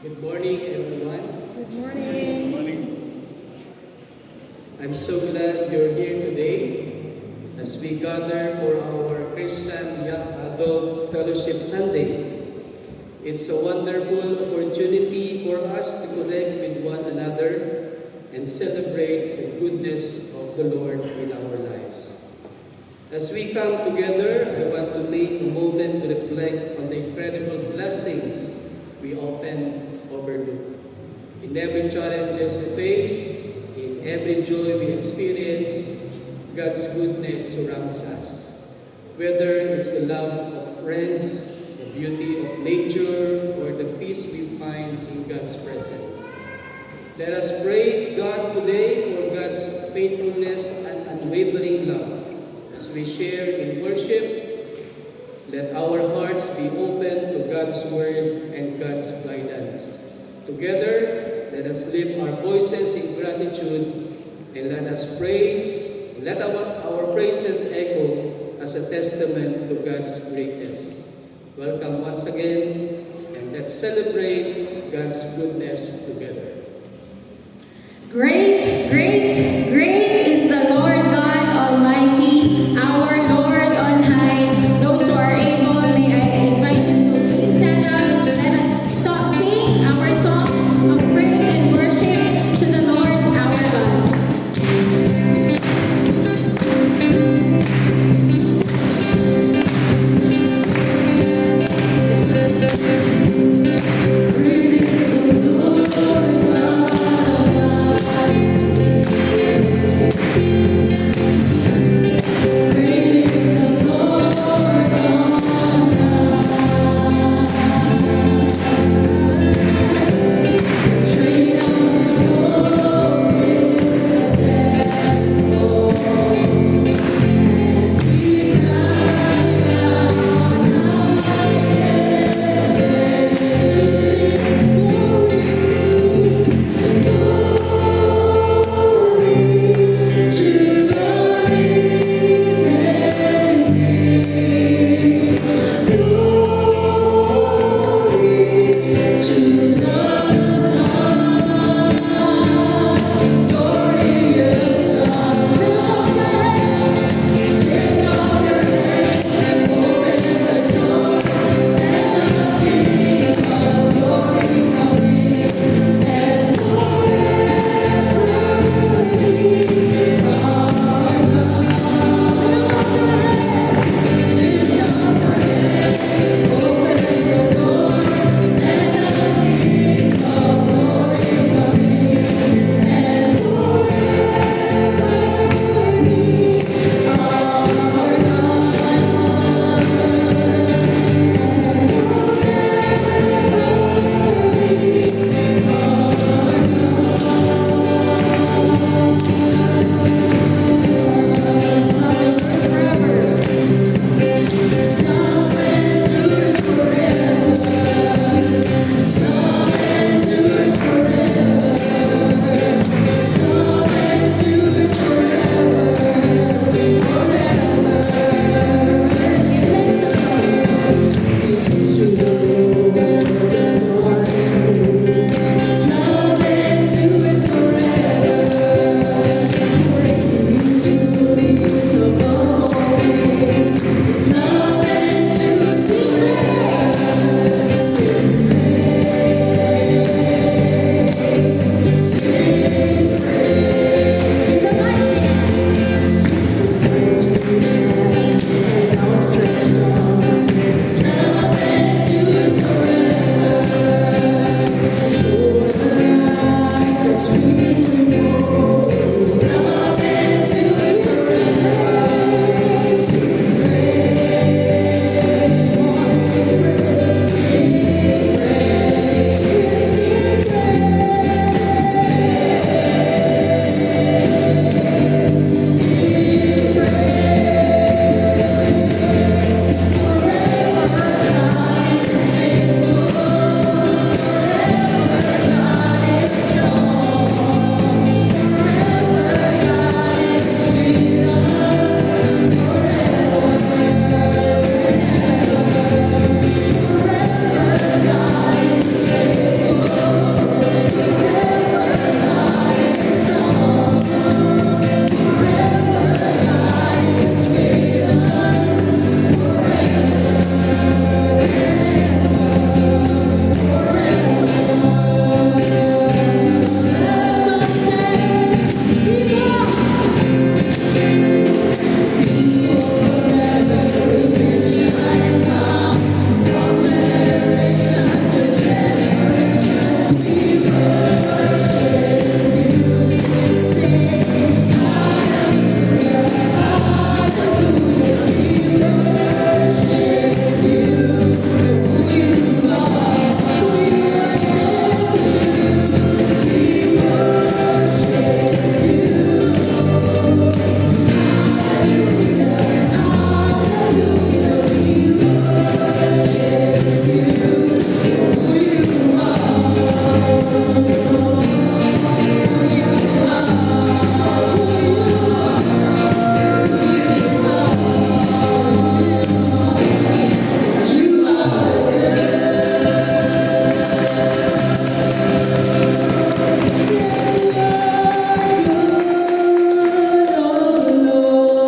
Good morning, everyone. Good morning. I'm so glad you're here today as we gather for our Christian Young Adult Fellowship Sunday. It's a wonderful opportunity for us to connect with one another and celebrate the goodness of the Lord in our lives. As we come together, I want to take a moment to reflect on the incredible blessings we often overlook. In every challenges we face, in every joy we experience, God's goodness surrounds us. Whether it's the love of friends, the beauty of nature, or the peace we find in God's presence. Let us praise God today for God's faithfulness and unwavering love. As we share in worship, let our hearts be open to God's word and God's guidance. Together, let us lift our voices in gratitude and let us praise, let our praises echo as a testament to God's greatness. Welcome once again, and let's celebrate God's goodness together. Great, great, great is the Lord God Almighty, our Lord on high. Those who are able, may I invite you to please stand up. Let us sing our songs of praise and worship to the Lord our God. Praise the Lord God Almighty.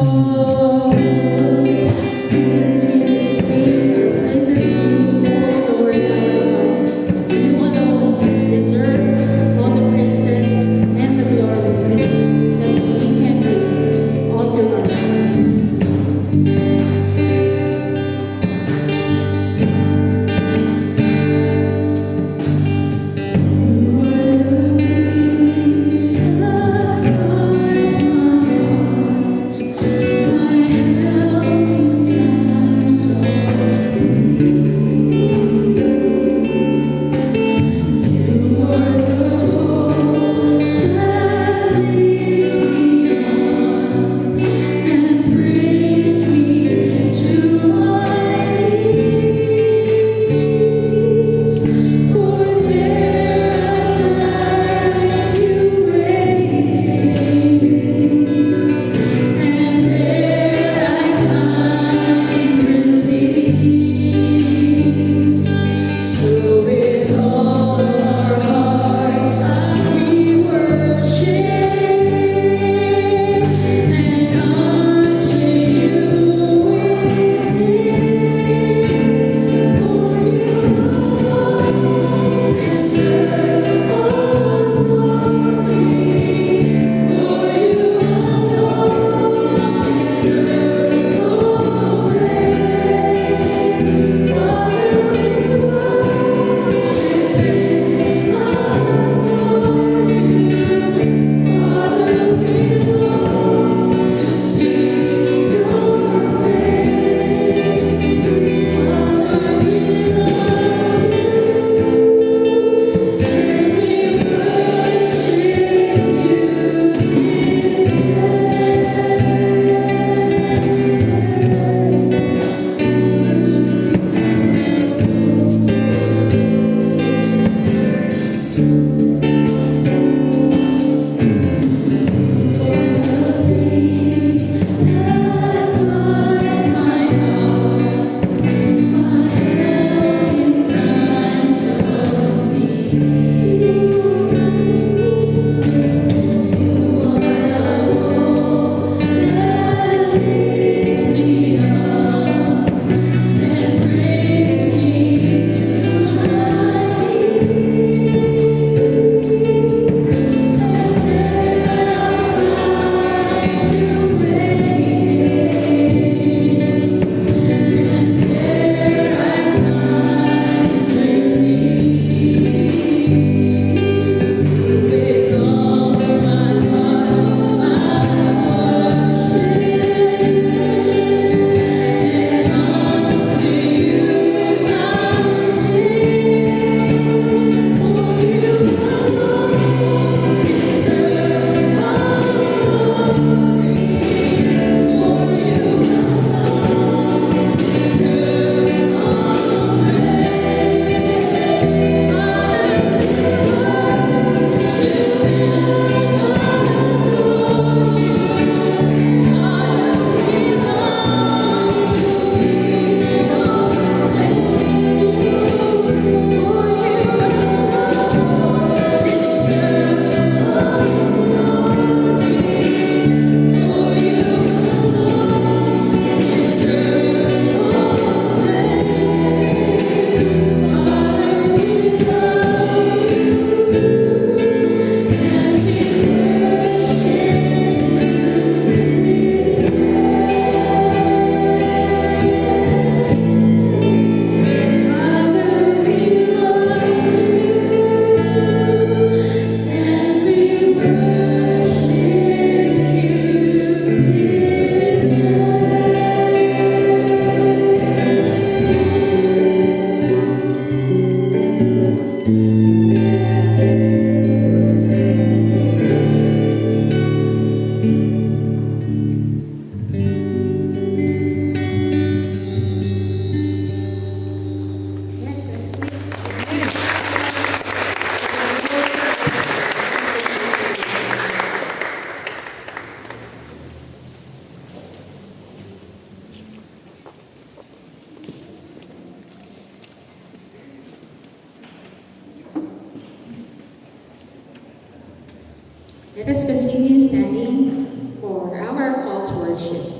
continue to sing our praises to you, O Lord our God. You alone deserve all the praises and the glory that we can give all through our lives. Let us continue standing for our call to worship.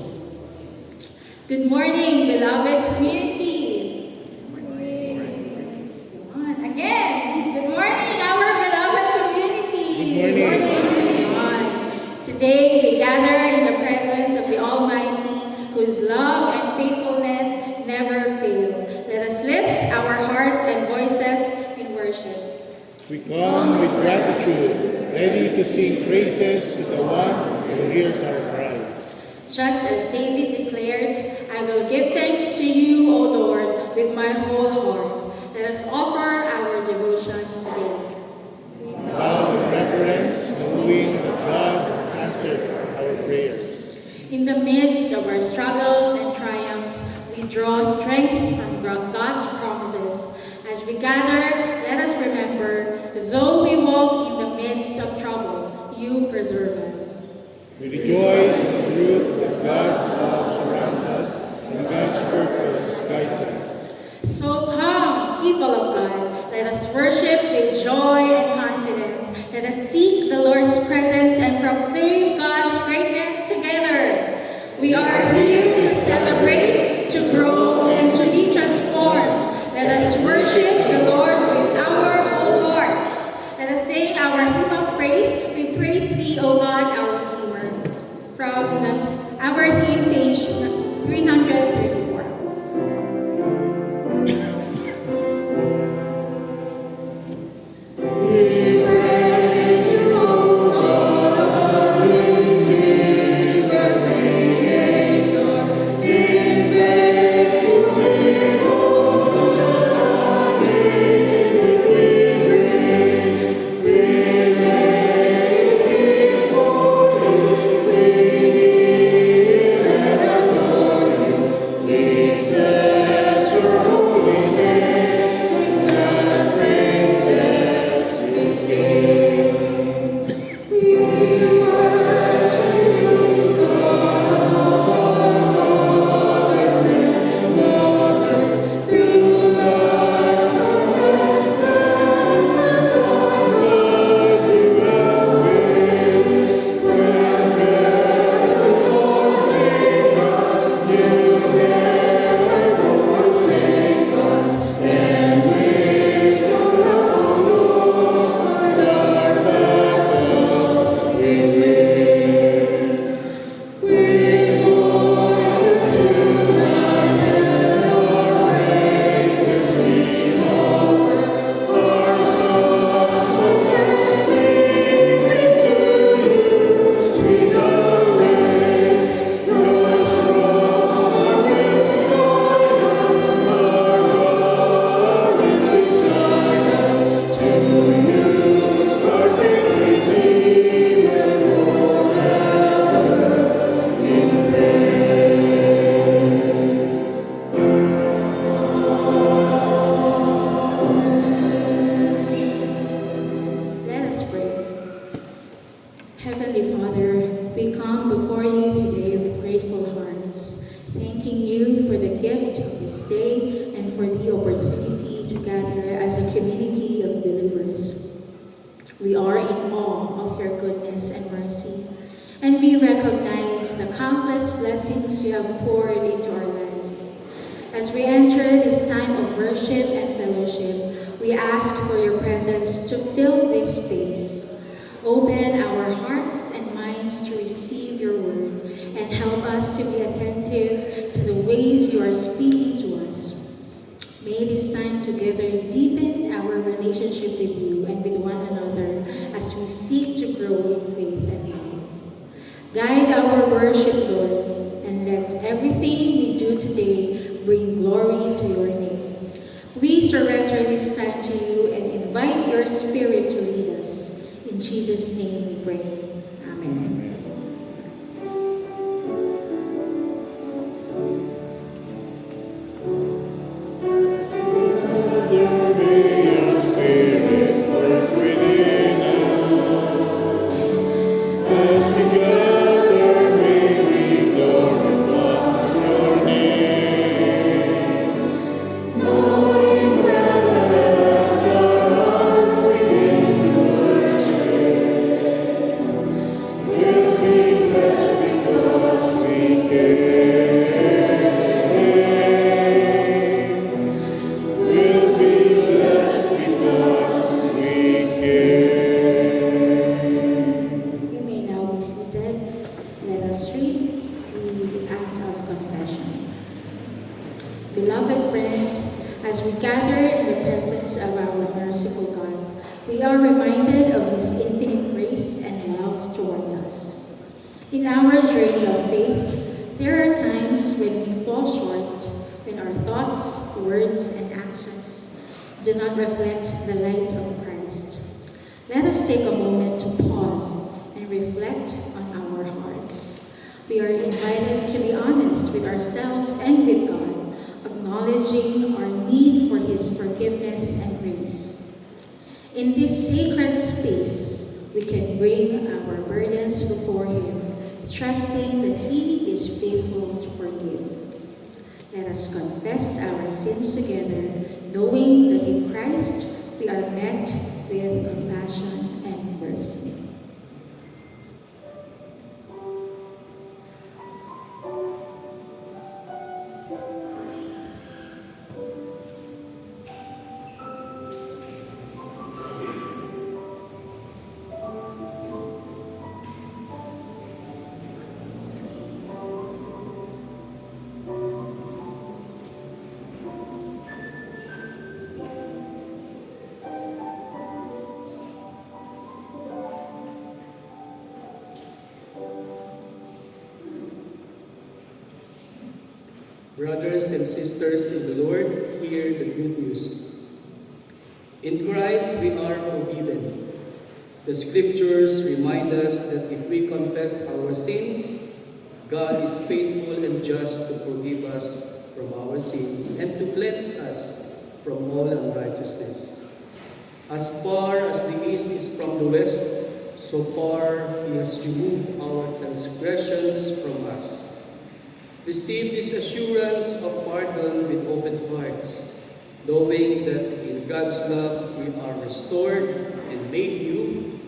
Good morning, beloved community. Come on, again. Good morning, our beloved community. Good morning. Come on. Today we gather in the presence of the Almighty, whose love and faithfulness never fail. Let us lift our hearts and voices in worship. We come with gratitude, ready to sing praises to the one who hears our cries. Just as David declared, I will give thanks to you, O Lord, with my whole heart. Let us offer our devotion today. We Bow in reverence, knowing that God has answered our prayers. In the midst of our struggles and triumphs, we draw strength from God's promises. As we gather, let us remember, though we walk in the midst of trouble, you preserve us. We rejoice in the truth that God's love surrounds us and God's purpose guides us. So come, people of God, let us worship with joy and confidence. Let us seek the Lord's presence and proclaim God's greatness together. We are here to celebrate, to grow, and to be transformed. Let us worship the Lord with our whole hearts. Let us sing our hymn of praise. We praise thee, O God, our Redeemer. From our hymn, page 334. Heavenly Father, we come before you today with grateful hearts, thanking you for the gift of this day and for the opportunity to gather as a community of believers. We are in awe of your goodness and mercy, and we recognize the countless blessings you have poured into our lives. As we enter this time of worship and fellowship, we ask for your presence to fill this space. Open our hearts and minds to receive your word and help us to be attentive to the ways you are speaking to us. May this time together deepen our relationship with you and with one another as we seek to grow in faith and love. Guide our worship, Lord, and let everything we do today bring glory to your name. We surrender this time to you and invite your Spirit to lead us. In Jesus' name we pray. Amen. Beloved friends, as we gather in the presence of our merciful God, we are reminded of His infinite grace and love toward us. In our journey of faith, there are times when we fall short, when our thoughts, words, and actions do not reflect the light of Christ. Let us take a moment to pause and reflect on our hearts. We are invited to be honest with ourselves and with God, acknowledging our need for His forgiveness and grace. In this sacred space, we can bring our burdens before Him, trusting that He is faithful to forgive. Let us confess our sins together, knowing that in Christ we are met with compassion and mercy. Brothers and sisters in the Lord, hear the good news. In Christ we are forgiven. The scriptures remind us that if we confess our sins, God is faithful and just to forgive us from our sins and to cleanse us from all unrighteousness. As far as the east is from the west, so far He has removed our transgressions from us. Receive this assurance of pardon with open hearts, knowing that in God's love we are restored and made new.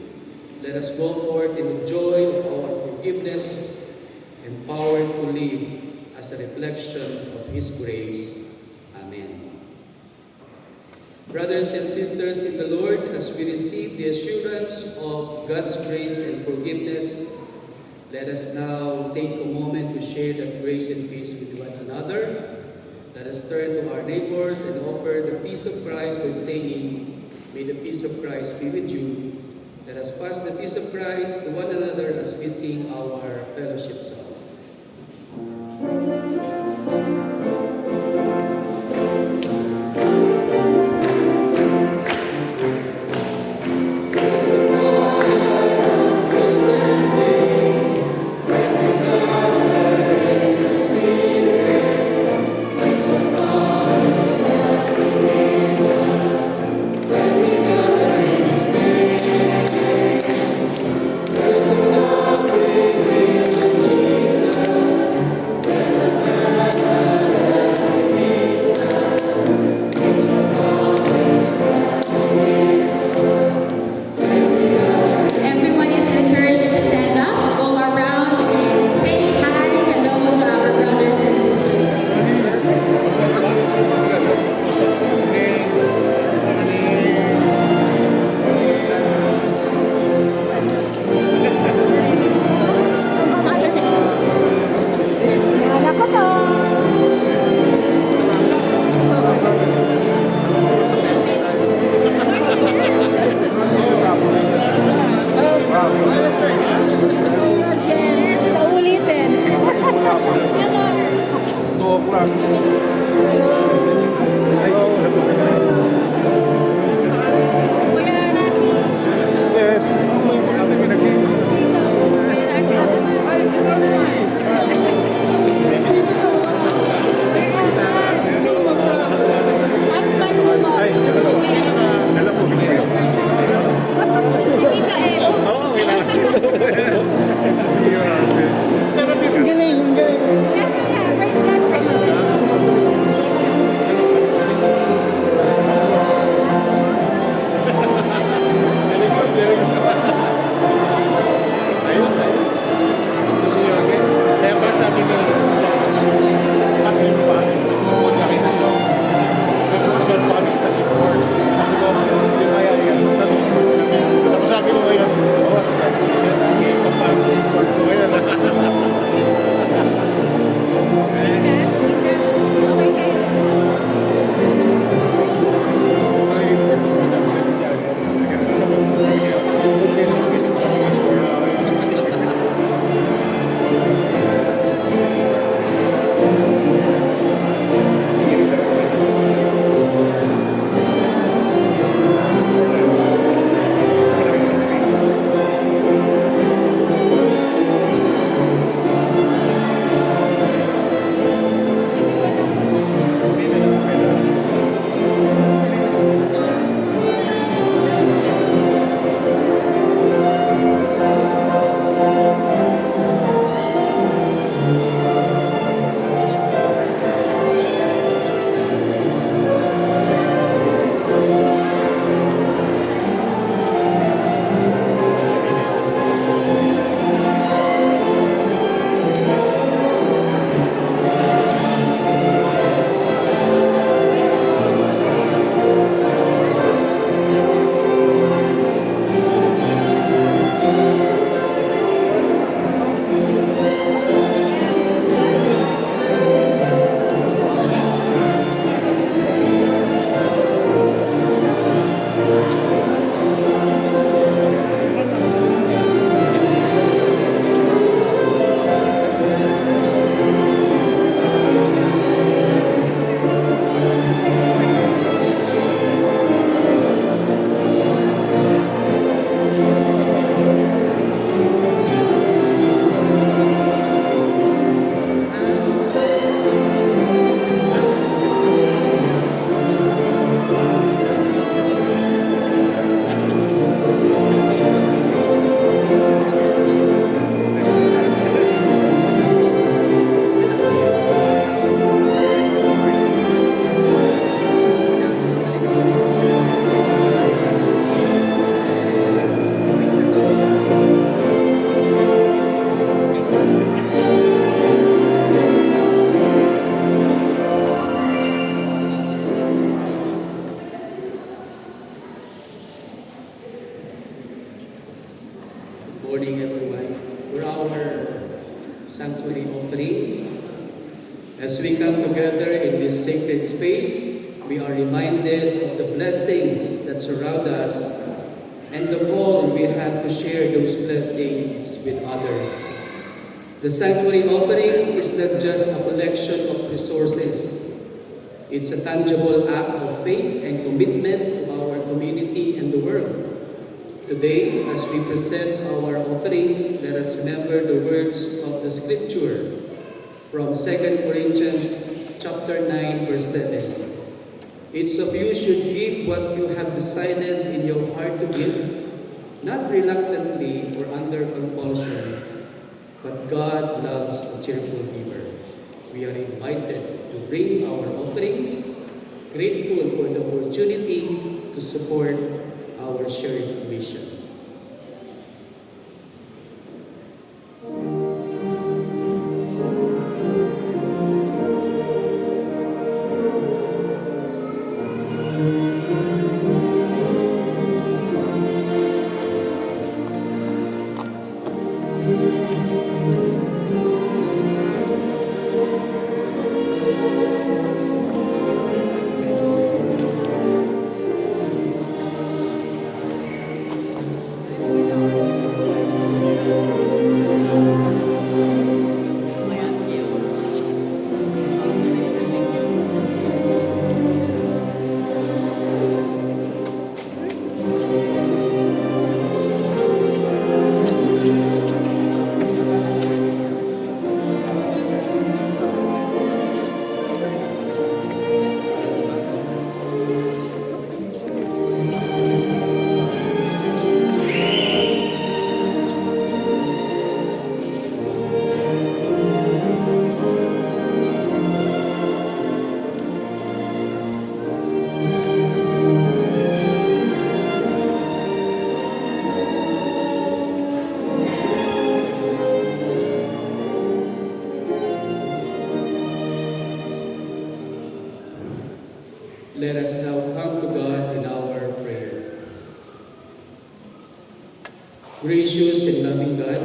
Let us go forth in the joy of our forgiveness, empowered to live as a reflection of His grace. Amen. Brothers and sisters in the Lord, as we receive the assurance of God's grace and forgiveness, let us now take a moment to share that grace and peace with one another. Let us turn to our neighbors and offer the peace of Christ by saying, "May the peace of Christ be with you." Let us pass the peace of Christ to one another as we sing our fellowship song. Galing, galing. As we come together in this sacred space, we are reminded of the blessings that surround us and the call we have to share those blessings with others. The sanctuary offering is not just a collection of resources. It's a tangible act of faith and commitment to our community and the world. Today, as we present our offerings, let us remember the words of the scripture from 2 Corinthians chapter 9, verse 7. Each of you should give what you have decided in your heart to give, not reluctantly or under compulsion, but God loves a cheerful giver. We are invited to bring our offerings, grateful for the opportunity to support our shared mission. Let us now come to God in our prayer. Gracious and loving God,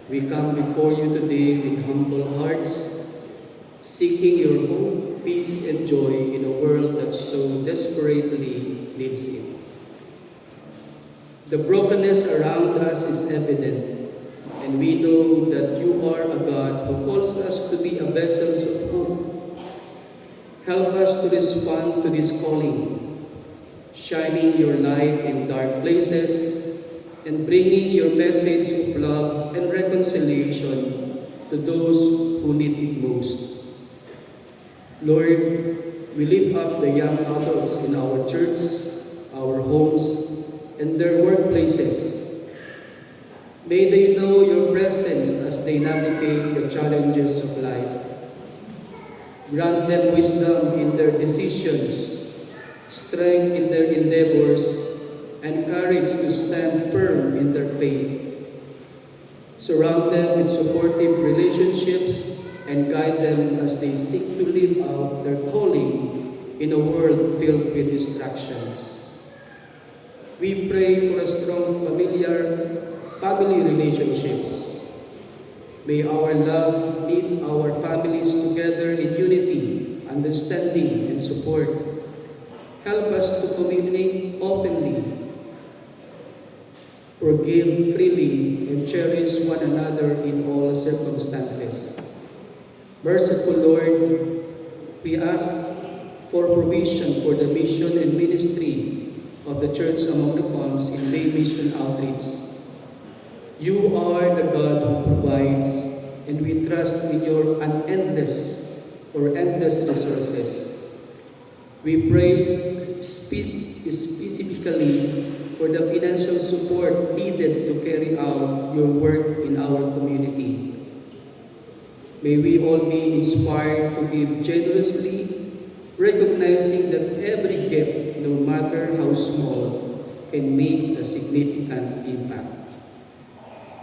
we come before you today with humble hearts, seeking your hope, peace, and joy in a world that so desperately needs it. The brokenness around us is evident, and we know that you are a God who calls us to be a vessels of hope. Help us to respond to this calling, shining your light in dark places and bringing your message of love and reconciliation to those who need it most. Lord, we lift up the young adults in our church, our homes, and their workplaces. May they know your presence as they navigate the challenges of life. Grant them wisdom in their decisions, strength in their endeavors, and courage to stand firm in their faith. Surround them with supportive relationships and guide them as they seek to live out their calling in a world filled with distractions. We pray for a strong family relationships. May our love knit our families together in unity, understanding, and support. Help us to communicate openly, forgive freely, and cherish one another in all circumstances. Merciful Lord, we ask for provision for the mission and ministry of the Church Among the Palms in May Mission Outreach. You are the God who provides, and we trust in your endless resources. We pray specifically for the financial support needed to carry out your work in our community. May we all be inspired to give generously, recognizing that every gift, no matter how small, can make a significant impact.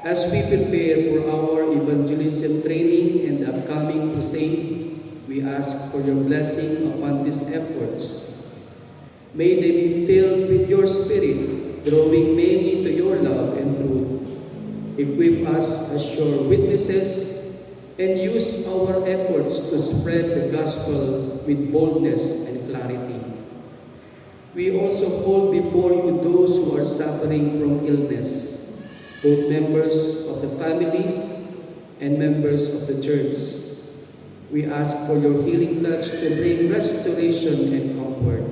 As we prepare for our evangelism training and the upcoming crusade, we ask for your blessing upon these efforts. May they be filled with your Spirit, drawing many to your love and truth. Equip us as your witnesses and use our efforts to spread the gospel with boldness and clarity. We also hold before you those who are suffering from illness, both members of the families and members of the church. We ask for your healing touch to bring restoration and comfort.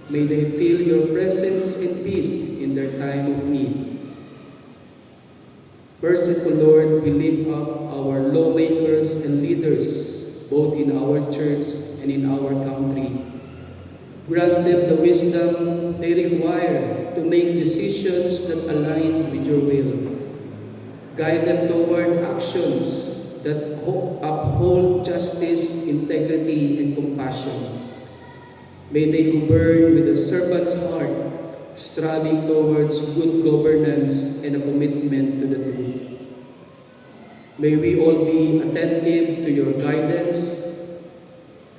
May they feel your presence and peace in their time of need. Merciful Lord, we lift up our lawmakers and leaders, both in our church and in our country. Grant them the wisdom they require to make decisions that align with your will. Guide them toward actions that uphold justice, integrity, and compassion. May they govern with a servant's heart, striving towards good governance and a commitment to the truth. May we all be attentive to your guidance.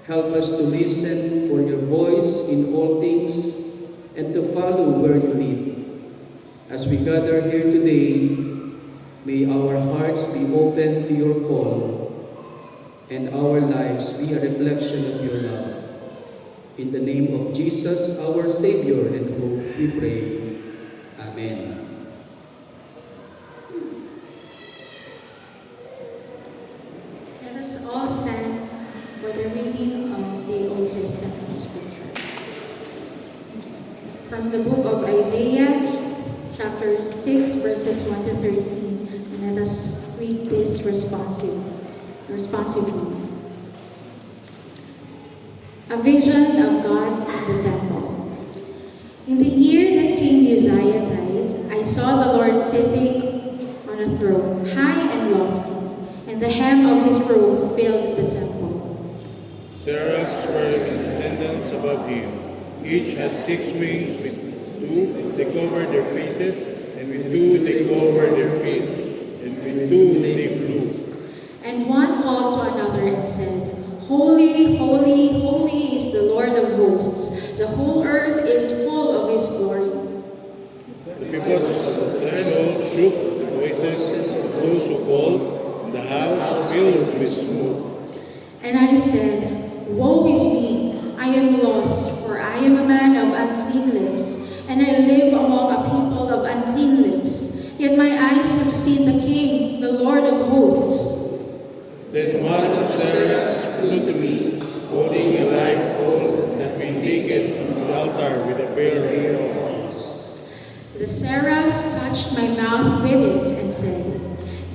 Help us to listen for your voice in all things and to follow where you lead. As we gather here today, may our hearts be open to your call and our lives be a reflection of your love. In the name of Jesus, our Savior and hope, we pray. Amen. Let us all stand for the reading of the Old Testament scripture. From the book of Isaiah, chapter 6, verses 1 to 13. And let us read this responsively. A vision of God in the temple. In the year that King Uzziah died, I saw the Lord sitting on a throne, high and lofty, and the hem of his robe filled the temple. Seraphs were in attendance above him. Each had 6 wings. With 2 they covered their faces, and with 2 they covered their feet, and with 2 they flew. And one called to another and said, Holy, holy, holy is the Lord of hosts. The whole earth is full of his glory. The people's threshold shook the voices of those who called, and the house filled with smoke. And I said, Woe is me, I am lost, for I am a man of unclean lips, and I live among a people of unclean lips. Yet my eyes have seen the King, the Lord of hosts. Then one of the seraphs flew to me, holding a live coal that had been taken from the altar with a pair of tongs. The seraph touched my mouth with it and said,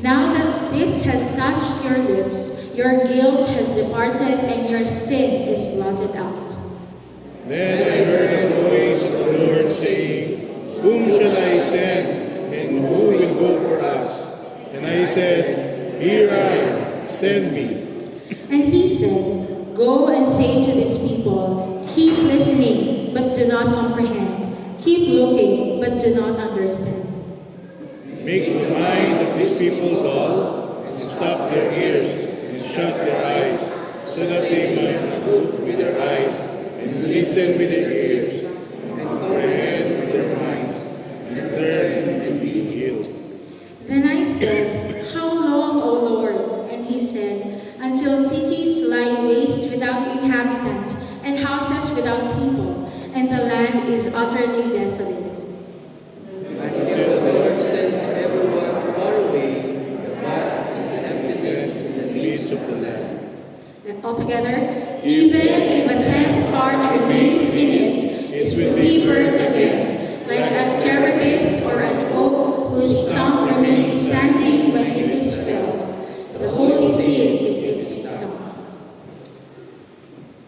Now that this has touched your lips, your guilt has departed and your sin is blotted out. Then I heard a voice of the Lord saying, Whom shall I send, and who will go for us? And I said, Here I am, send me. And he said, Go and say to this people, Keep listening, but do not comprehend. Keep looking, but do not understand. Make the mind of these people dull, and stop their ears, and shut their eyes, so that they might not look with their eyes, and listen with their ears, and comprehend with their minds, and turn and be healed. Then I said, How long, O Lord? And he said, Until cities lie waste without inhabitant, and houses without people, and the land is utterly desolate. Until the Lord sends everyone far away, the vast is the emptiness in the midst of the land. Altogether, even if a 10th part remains in it, it will be burnt again, like a terebinth or an oak whose stump remains standing when it is felled. The whole city is its stump.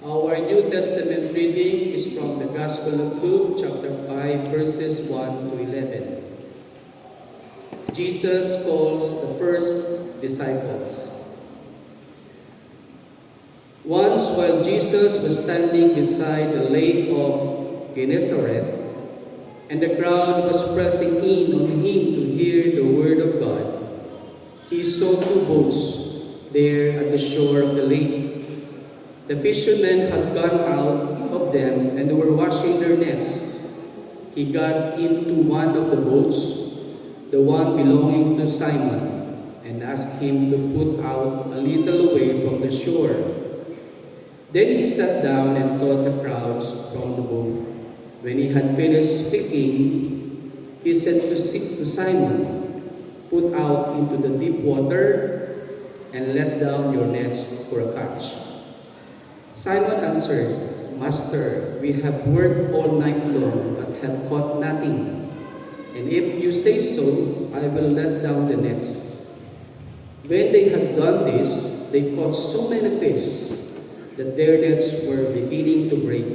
Our New Testament reading is from the Gospel of Luke, chapter 5, verses 1 to 11. Jesus calls the first disciples. Once, while Jesus was standing beside the lake of Gennesaret, and the crowd was pressing in on him to hear the word of God, he saw 2 boats there at the shore of the lake. The fishermen had gone out of them and were washing their nets. He got into one of the boats, the one belonging to Simon, and asked him to put out a little away from the shore. Then he sat down and taught the crowds from the boat. When he had finished speaking, he said to Simon, "Put out into the deep water and let down your nets for a catch." Simon answered, "Master, we have worked all night long but have caught nothing. And if you say so, I will let down the nets." When they had done this, they caught so many fish that their nets were beginning to break.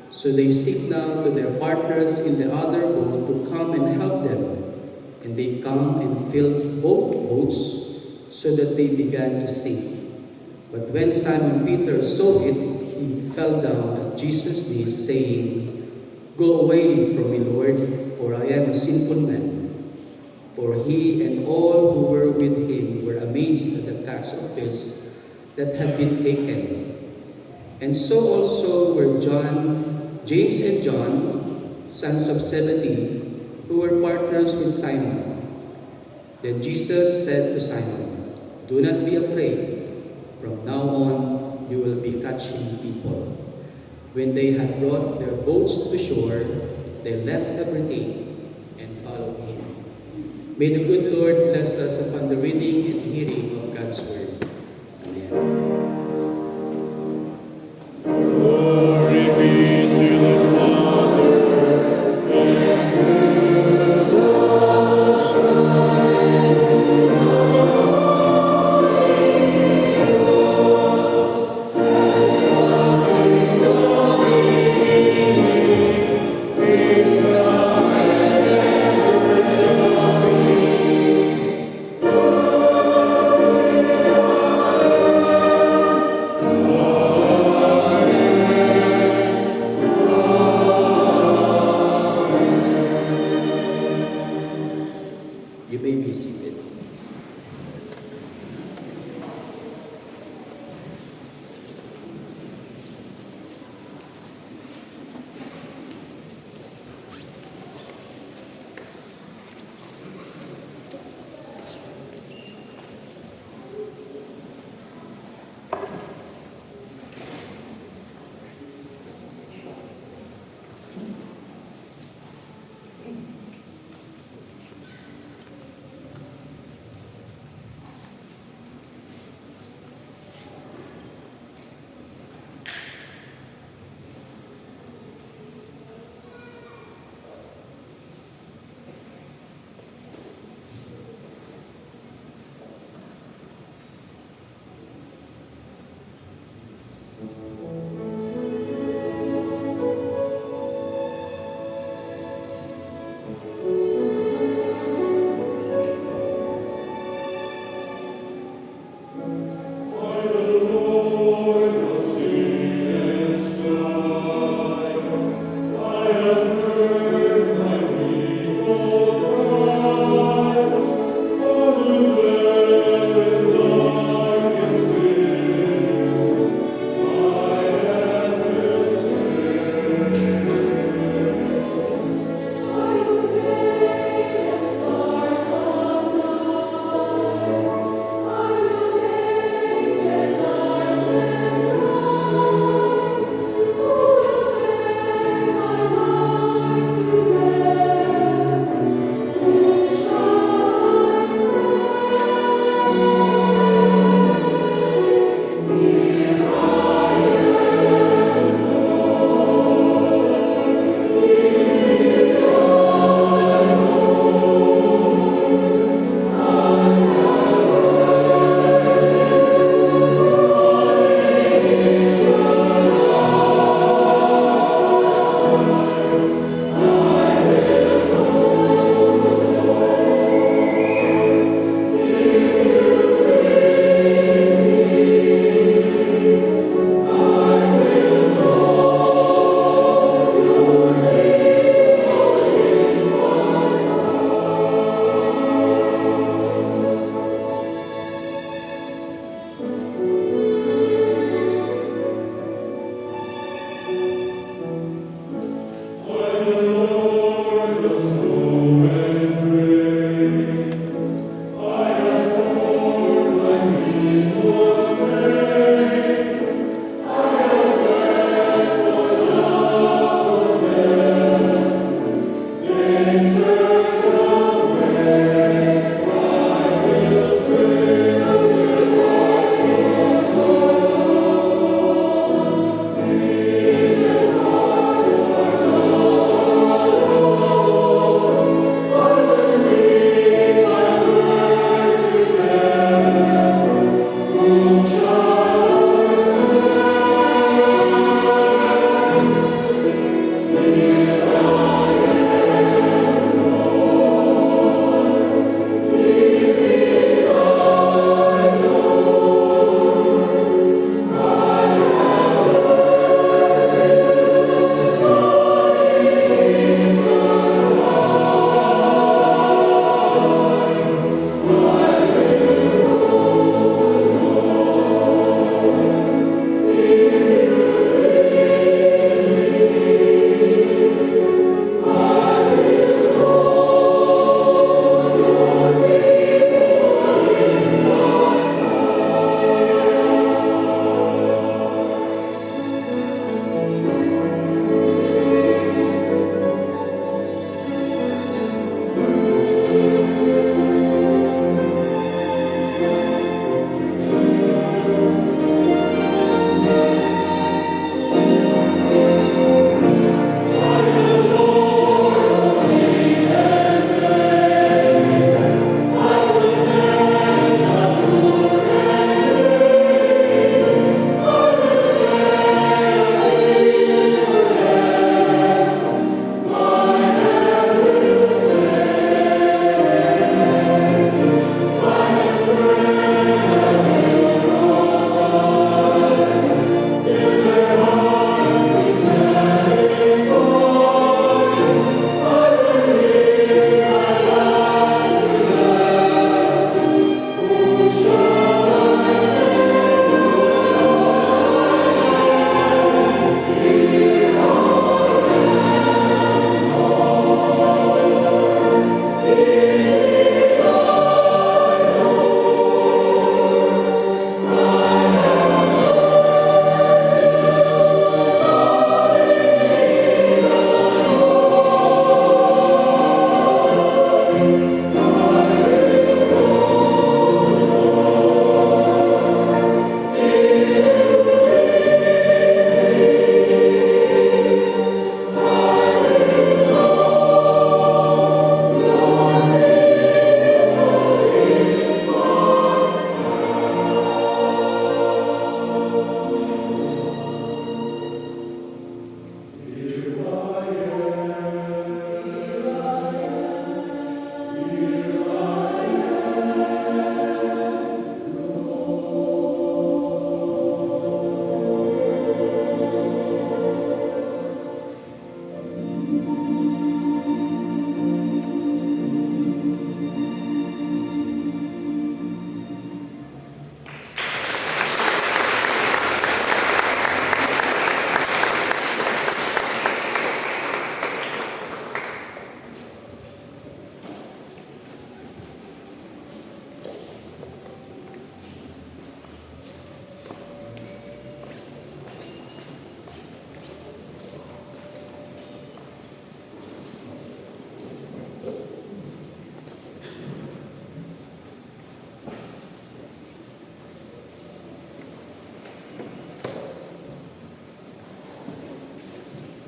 So they signaled to their partners in the other boat to come and help them. And they come and filled both boats so that they began to sink. But when Simon Peter saw it, he fell down at Jesus' knees, saying, "Go away from me, Lord, for I am a sinful man." For he and all who were with him were amazed at the catch of fish that had been taken. And so also were James and John, sons of Zebedee, who were partners with Simon. Then Jesus said to Simon, "Do not be afraid. From now on you will be catching people." When they had brought their boats to shore, they left everything and followed him. May the good Lord bless us upon the reading and hearing of God's word. Amen. Glory be to the Father, and to the Son,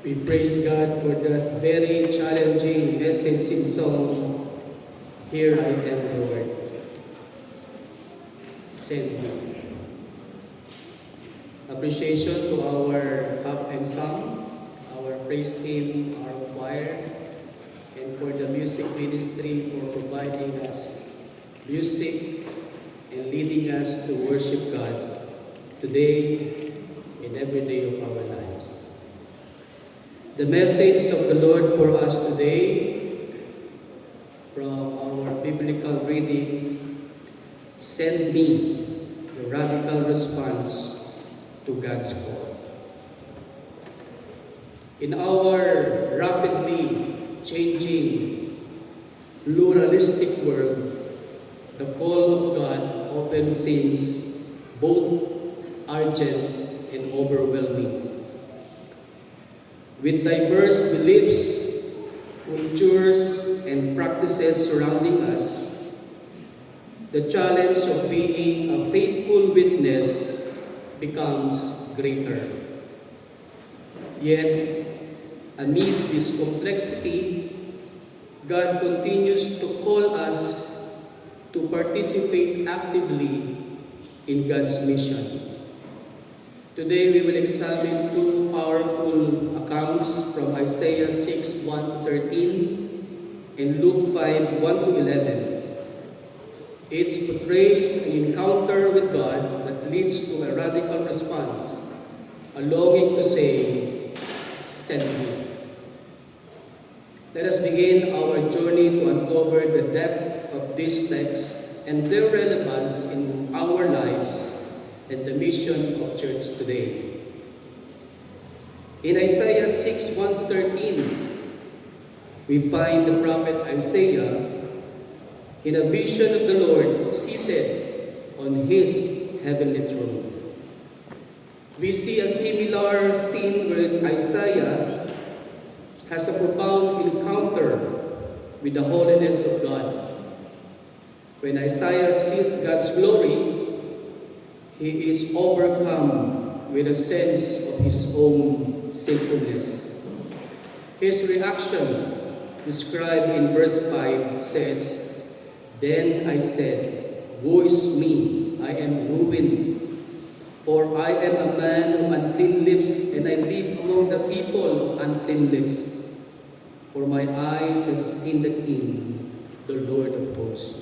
We praise God for that very challenging message in song, Here I Am, Lord. Send me. Appreciation to our cup and song, our praise team, our choir, and for the music ministry for providing us music and leading us to worship God today and every day of our lives. The message of the Lord for us today from our biblical readings, send me, the radical response to God's call. In our rapidly changing, pluralistic world, the call of God often seems both urgent and overwhelming. With diverse beliefs, cultures, and practices surrounding us, the challenge of being a faithful witness becomes greater. Yet, amid this complexity, God continues to call us to participate actively in God's mission. Today we will examine two powerful accounts from Isaiah 6, 1-13 and Luke 5, 1-11. Each portrays an encounter with God that leads to a radical response, a longing to say, send me. Let us begin our journey to uncover the depth of these texts and their relevance in our lives and the mission of church today. In Isaiah 6, 1-13, we find the prophet Isaiah in a vision of the Lord seated on his heavenly throne. We see a similar scene where Isaiah has a profound encounter with the holiness of God. When Isaiah sees God's glory, he is overcome with a sense of his own sinfulness. His reaction, described in verse 5, says, Then I said, Woe is me, I am ruined, for I am a man of unclean lips, and I live among the people of unclean lips. For my eyes have seen the King, the Lord of hosts.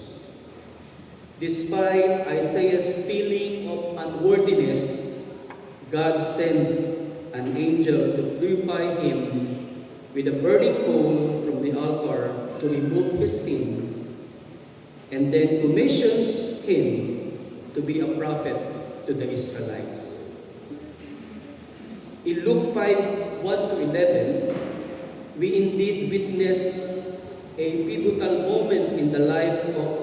Despite Isaiah's feeling of unworthiness, God sends an angel to purify him with a burning coal from the altar to remove his sin, and then commissions him to be a prophet to the Israelites. In Luke 5, 1-11, we indeed witness a pivotal moment in the life of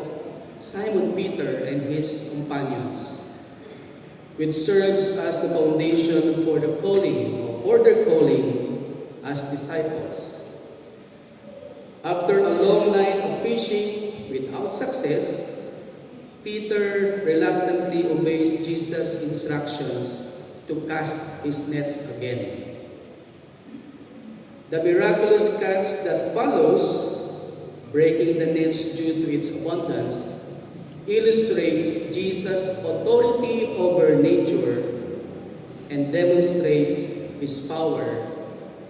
Simon Peter and his companions, which serves as the foundation for the calling or for their calling as disciples. After a long night of fishing without success, Peter reluctantly obeys Jesus' instructions to cast his nets again. The miraculous catch that follows, breaking the nets due to its abundance, illustrates Jesus' authority over nature and demonstrates his power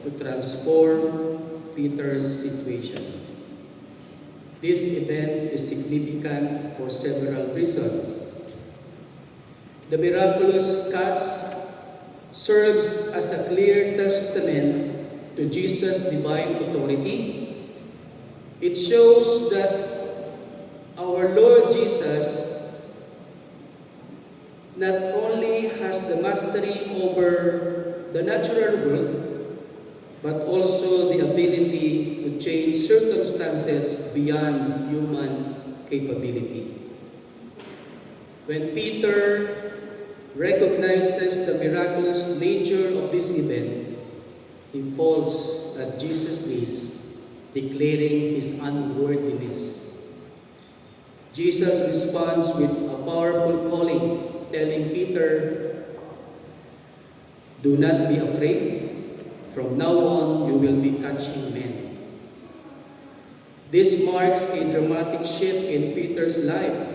to transform Peter's situation. This event is significant for several reasons. The miraculous catch serves as a clear testament to Jesus' divine authority. It shows that our Lord Jesus not only has the mastery over the natural world, but also the ability to change circumstances beyond human capability. When Peter recognizes the miraculous nature of this event, he falls at Jesus' knees, declaring his unworthiness. Jesus responds with a powerful calling, telling Peter, "Do not be afraid. From now on, you will be catching men. This marks a dramatic shift in Peter's life,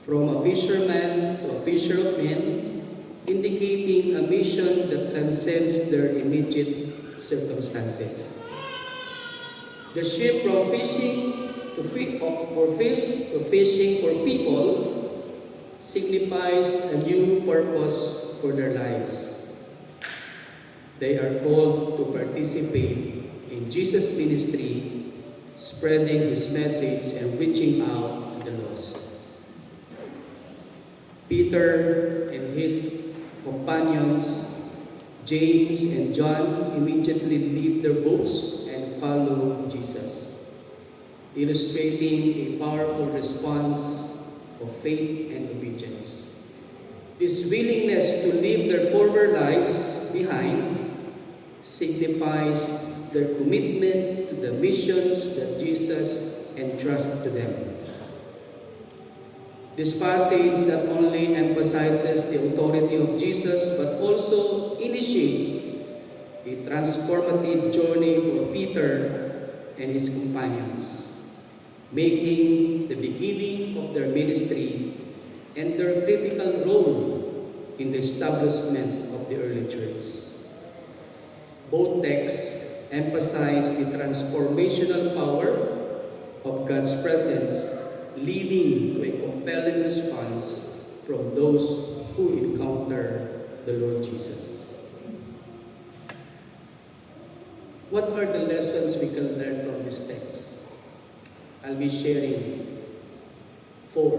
from a fisherman to a fisher of men, indicating a mission that transcends their immediate circumstances. The shift from fishing for fish to fishing for people signifies a new purpose for their lives. They are called to participate in Jesus' ministry, spreading His message and reaching out to the lost. Peter and his companions, James and John, immediately leave their boats and follow Jesus, illustrating a powerful response of faith and obedience. This willingness to leave their former lives behind signifies their commitment to the missions that Jesus entrusts to them. This passage not only emphasizes the authority of Jesus, but also initiates a transformative journey for Peter and his companions, making the beginning of their ministry and their critical role in the establishment of the early church. Both texts emphasize the transformational power of God's presence, leading to a compelling response from those who encounter the Lord Jesus. What are the lessons we can learn from this text? I'll be sharing 4.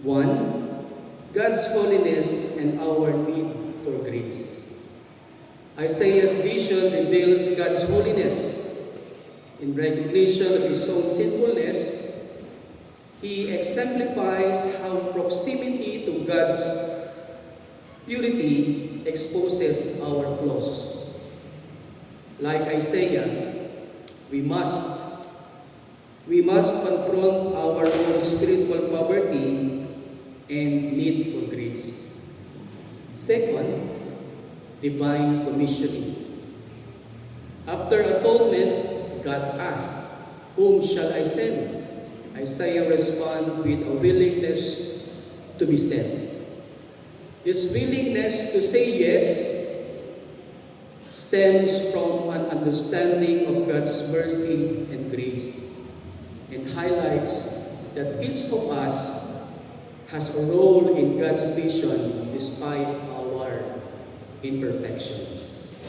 1. God's holiness and our need for grace. Isaiah's vision reveals God's holiness. In recognition of his own sinfulness, he exemplifies how proximity to God's purity exposes our flaws. Like Isaiah, we must confront our own spiritual poverty and need for grace. Second, divine commissioning. After atonement, God asked, "Whom shall I send?" Isaiah responds with a willingness to be sent. This willingness to say yes stems from an understanding of God's mercy and grace, and highlights that each of us has a role in God's vision despite our imperfections.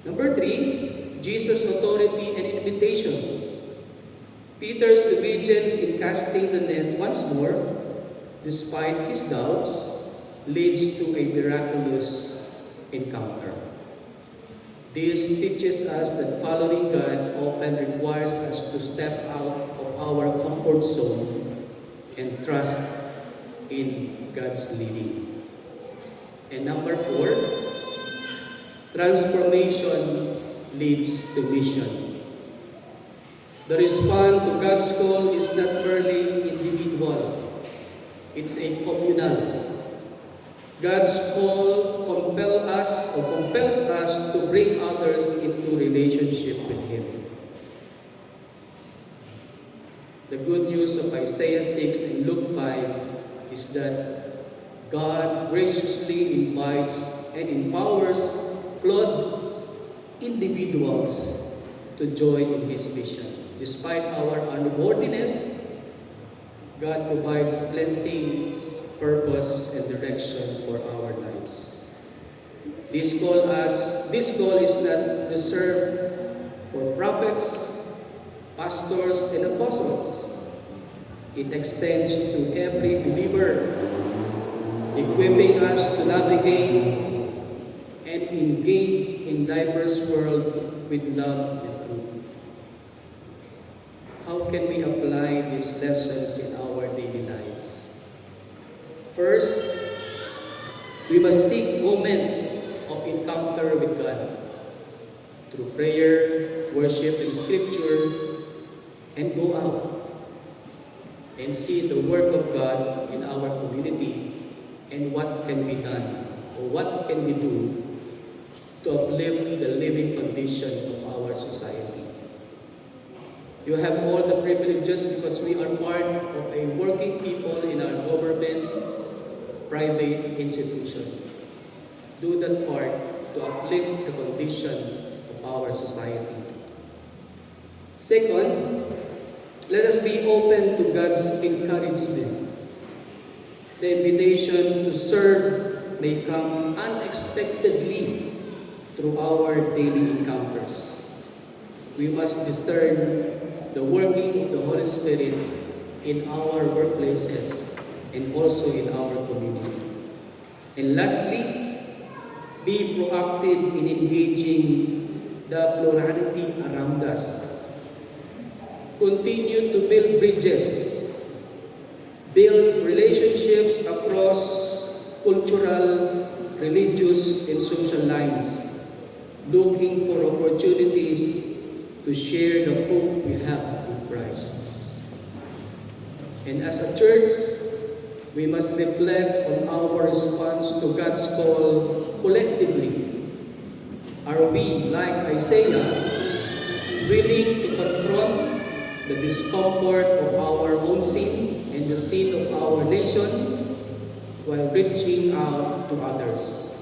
Number 3, Jesus' authority and invitation. Peter's obedience in casting the net once more, despite his doubts, leads to a miraculous encounter. This teaches us that following God often requires us to step out of our comfort zone and trust in God's leading. And number 4, transformation leads to mission. The response to God's call is not merely individual, it's a communal. God's call compels us to bring others into relationship with Him. The good news of Isaiah 6 and Luke 5 is that God graciously invites and empowers flawed individuals to join in His vision. Despite our unworthiness, God provides cleansing, purpose, and direction for our lives. This call is not reserved for prophets, pastors, and apostles. It extends to every believer, equipping us to navigate and engage in diverse world with love and truth. How can we apply these lessons in our daily lives? First, we must seek moments of encounter with God through prayer, worship, and scripture, and go out and see the work of God in our community and what can be done or what can we do to uplift the living condition of our society. You have all the privileges because we are part of a working people in our government, private institution. Do that part to uplift the condition of our society. Second, let us be open to God's encouragement. The invitation to serve may come unexpectedly through our daily encounters. We must discern the working of the Holy Spirit in our workplaces and also in our community. And lastly, be proactive in engaging the plurality around us. Continue to build bridges, build relationships across cultural, religious, and social lines, looking for opportunities to share the hope we have in Christ. And as a church, we must reflect on our response to God's call collectively. Are we, like Isaiah, willing to confront the discomfort of our own sin and the sin of our nation while reaching out to others?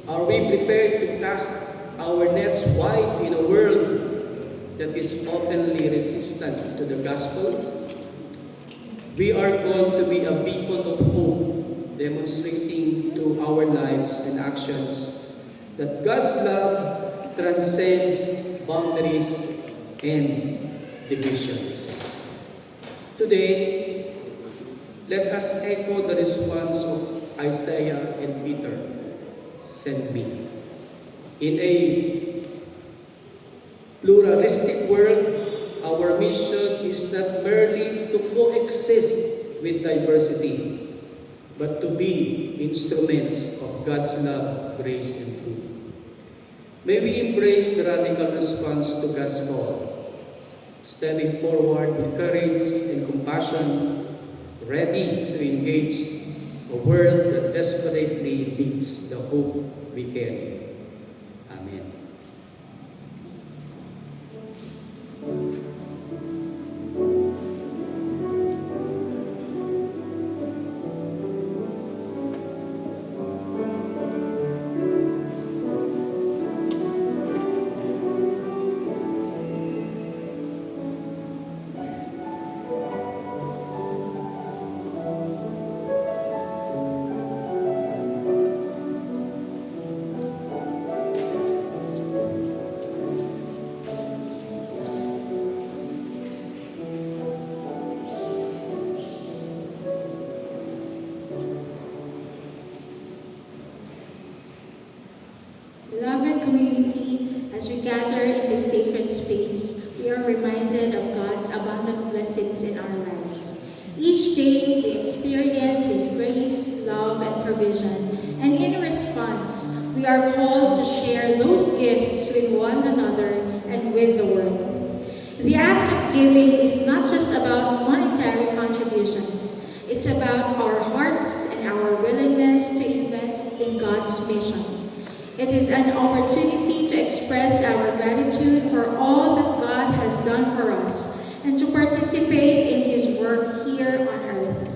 Are we prepared to cast our nets wide in a world that is openly resistant to the gospel? We are called to be a beacon of hope, demonstrating through our lives and actions that God's love transcends boundaries and divisions. Today, let us echo the response of Isaiah and Peter, "Send me." In a pluralistic world, our mission is not merely to coexist with diversity, but to be instruments of God's love, grace, and truth. May we embrace the radical response to God's call, stepping forward with courage and compassion, ready to engage a world that desperately needs the hope we carry. Amen. Beloved community, as we gather in this sacred space, we are reminded of God's abundant blessings in our lives. Each day we experience His grace, love, and provision, and in response, we are called to share those gifts with one another and with the world. The act of giving is not just about monetary contributions. It's about our hearts and our willingness to invest in God's mission. It is an opportunity to express our gratitude for all that God has done for us and to participate in His work here on earth.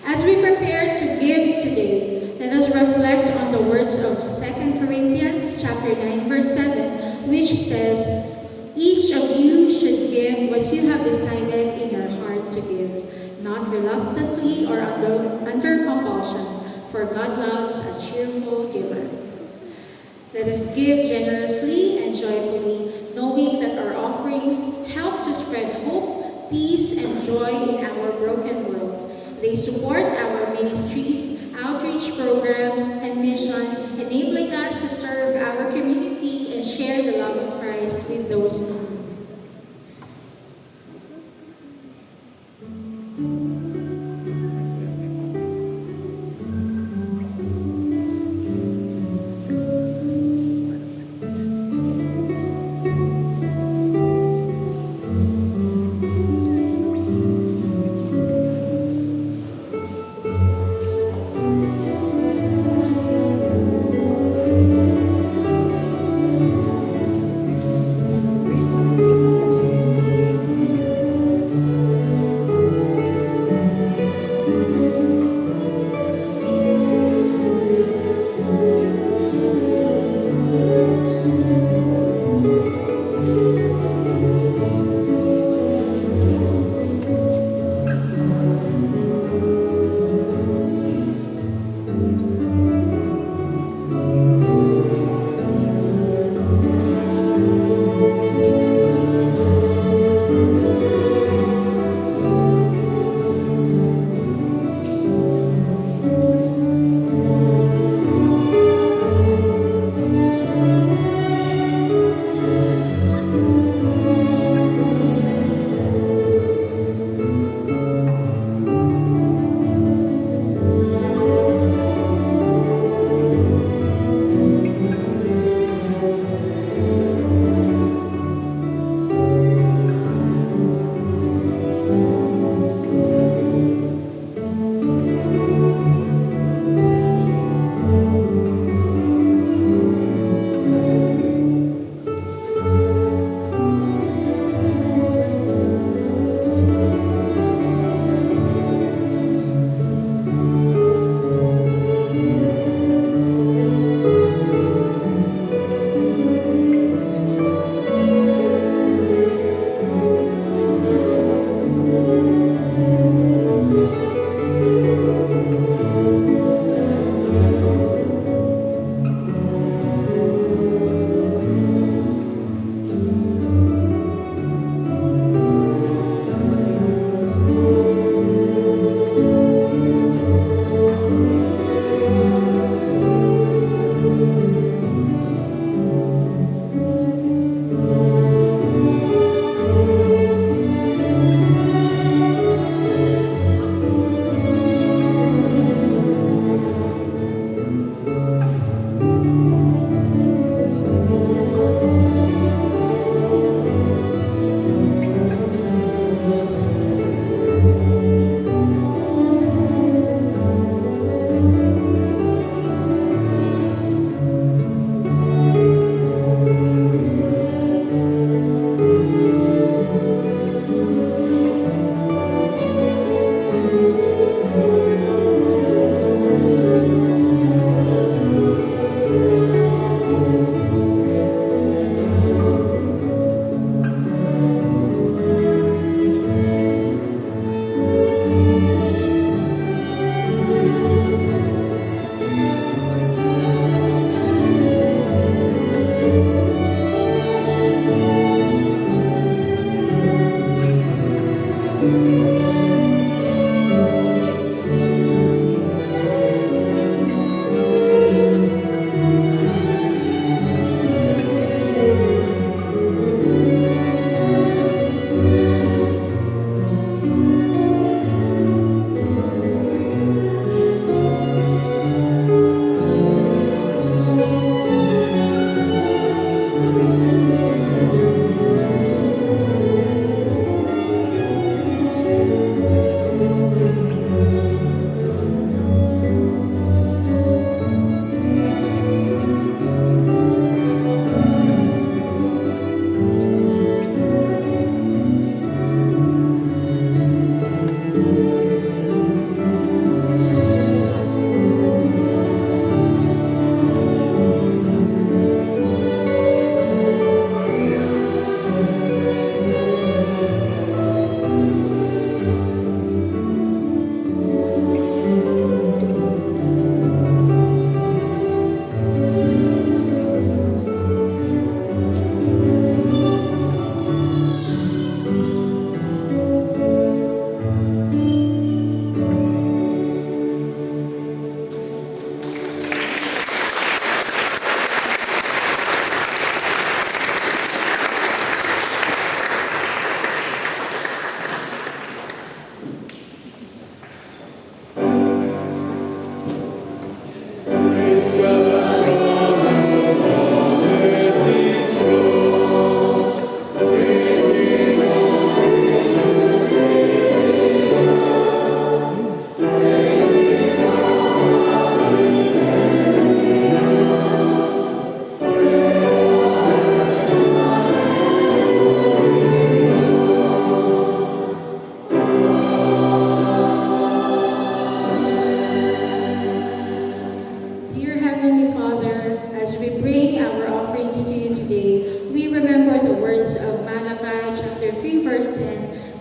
As we prepare to give today, let us reflect on the words of 2 Corinthians chapter 9, verse 7, which says, "Each of you should give what you have decided in your heart to give, not reluctantly or under compulsion, for God loves a cheerful giver." Let us give generously and joyfully, knowing that our offerings help to spread hope, peace, and joy in our broken world. They support our ministries, outreach programs, and mission, enabling us to serve our community and share the love of Christ with those in need.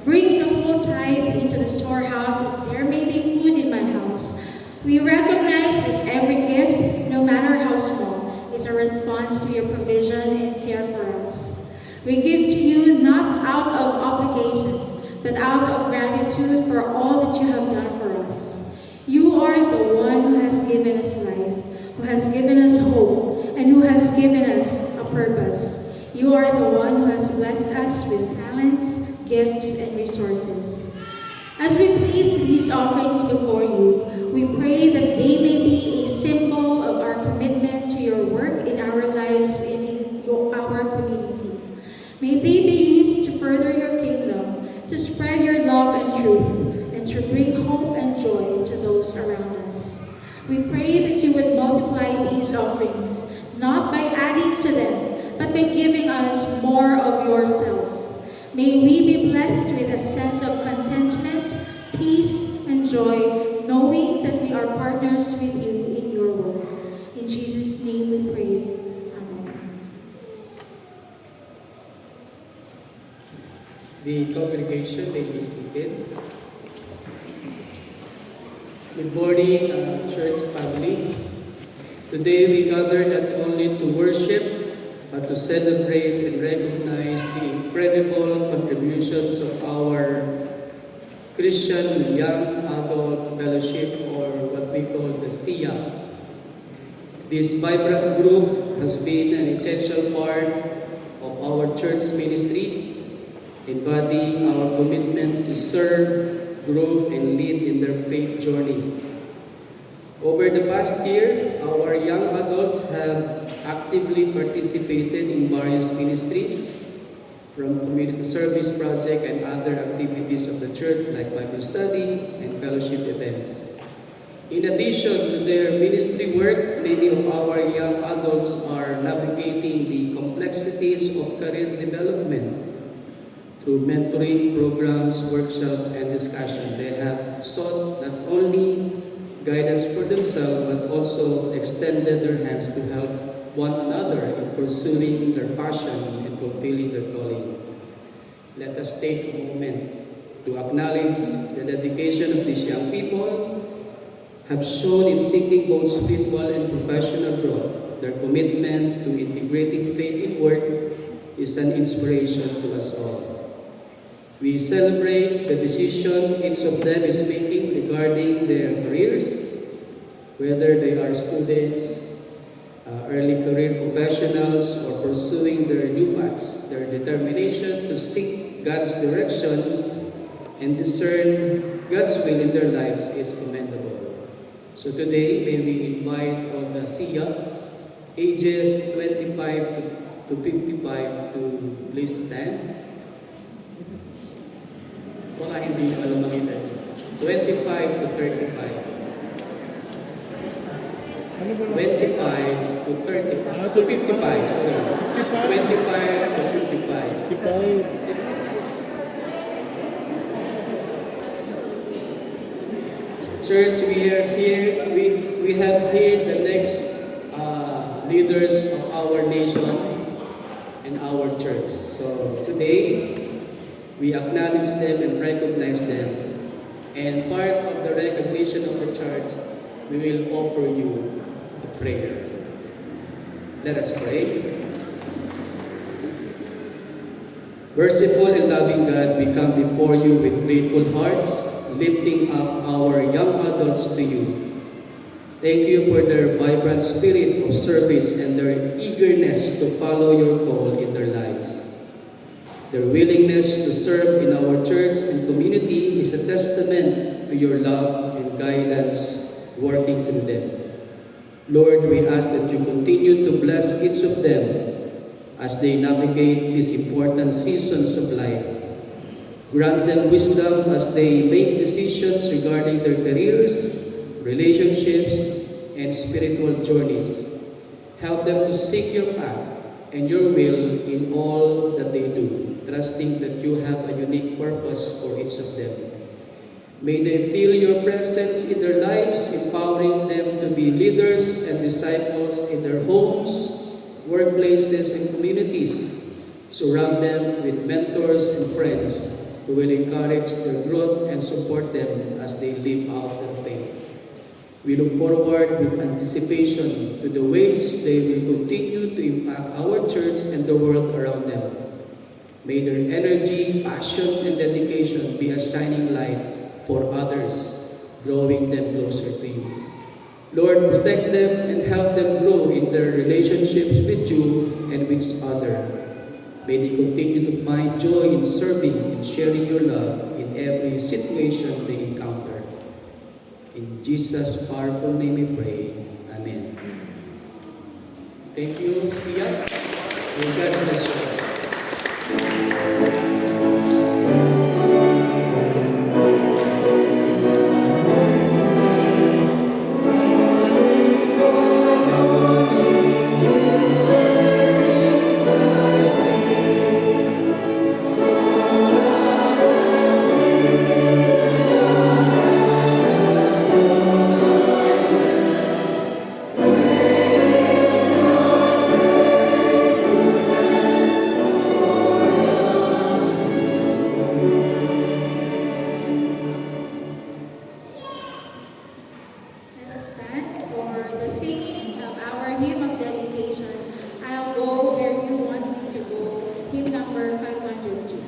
Bring the whole tithe into the storehouse, that there may be food in my house. We recognize that pray that you would multiply these offerings, not by adding to them, but by giving us more of yourself. May we be blessed with a sense of contentment, peace, and joy, knowing that we are partners with you in your work. In Jesus' name we pray. Amen. The congregation may be seated. Good morning, church family. Today we gather not only to worship, but to celebrate and recognize the incredible contributions of our Christian Young Adult Fellowship, or what we call the SIA. This vibrant group has been an essential part of our church ministry, embodying our commitment to serve, grow, and lead in their faith journey. Over the past year, our young adults have actively participated in various ministries, from community service project and other activities of the church like Bible study and fellowship events. In addition to their ministry work, many of our young adults are navigating the complexities of career development through mentoring programs, workshops, and discussion. They have sought not only guidance for themselves, but also extended their hands to help one another in pursuing their passion and fulfilling their calling. Let us take a moment to acknowledge the dedication of these young people have shown in seeking both spiritual and professional growth. Their commitment to integrating faith in work is an inspiration to us all. We celebrate the decision each of them is making regarding their careers, whether they are students, early career professionals, or pursuing their new paths. Their determination to seek God's direction and discern God's will in their lives is commendable. So today, may we invite all the SIA, ages 25 to 55, to please stand. Baka hindi nyo alam ang edad. 25 to 35. 25 to 35. To 55, sorry. 25 to 55. Church, we have here the next leaders of our nation and our church. So today, we acknowledge them and recognize them. And part of the recognition of the church, we will offer you a prayer. Let us pray. Merciful and loving God, we come before you with grateful hearts, lifting up our young adults to you. Thank you for their vibrant spirit of service and their eagerness to follow your call in their lives. Their willingness to serve in our church and community is a testament to your love and guidance working through them. Lord, we ask that you continue to bless each of them as they navigate these important seasons of life. Grant them wisdom as they make decisions regarding their careers, relationships, and spiritual journeys. Help them to seek your path and your will in all that they do, trusting that you have a unique purpose for each of them. May they feel your presence in their lives, empowering them to be leaders and disciples in their homes, workplaces, and communities. Surround them with mentors and friends who will encourage their growth and support them as they live out their faith. We look forward with anticipation to the ways they will continue to impact our church and the world around them. May their energy, passion, and dedication be a shining light for others, drawing them closer to you. Lord, protect them and help them grow in their relationships with you and with each other. May they continue to find joy in serving and sharing your love in every situation they encounter. In Jesus' powerful name we pray. Amen. Thank you, Sia. May God bless you. our hymn of dedication, I'll Go Where You Want Me to Go, hymn number 502.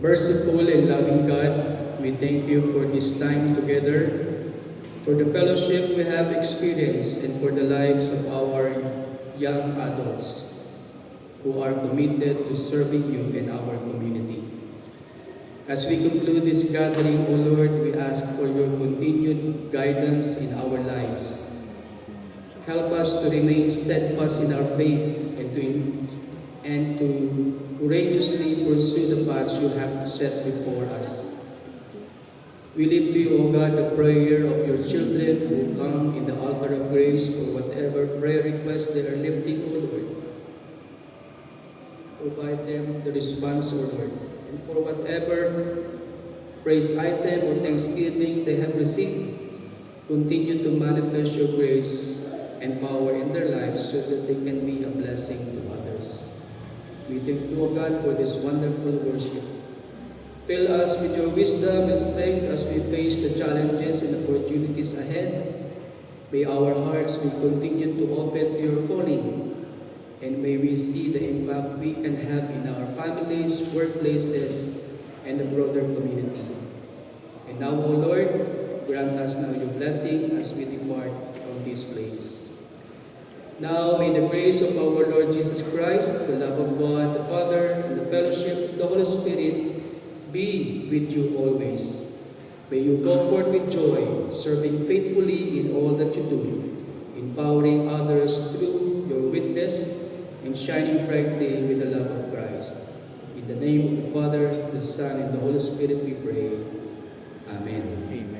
Merciful and loving God, we thank you for this time together, for the fellowship we have experienced, and for the lives of our young adults who are committed to serving you in our community. As we conclude this gathering, O Lord, we ask for your continued guidance in our lives. Help us to remain steadfast in our faith and to courageously pursue the paths you have set before us. We lift to you, O God, the prayer of your children who come in the altar of grace for whatever prayer request they are lifting, O Lord. Provide them the response, O Lord. And for whatever praise item or thanksgiving they have received, continue to manifest your grace and power in their lives so that they can be a blessing to others. We thank you, O God, for this wonderful worship. Fill us with your wisdom and strength as we face the challenges and opportunities ahead. May our hearts be continued to open to your calling, and may we see the impact we can have in our families, workplaces, and the broader community. And now, O Lord, grant us now your blessing as we depart from this place. Now, may the grace of our Lord Jesus Christ, the love of God, the Father, and the fellowship of the Holy Spirit be with you always. May you go forth with joy, serving faithfully in all that you do, empowering others through your witness, and shining brightly with the love of Christ. In the name of the Father, the Son, and the Holy Spirit we pray. Amen. Amen.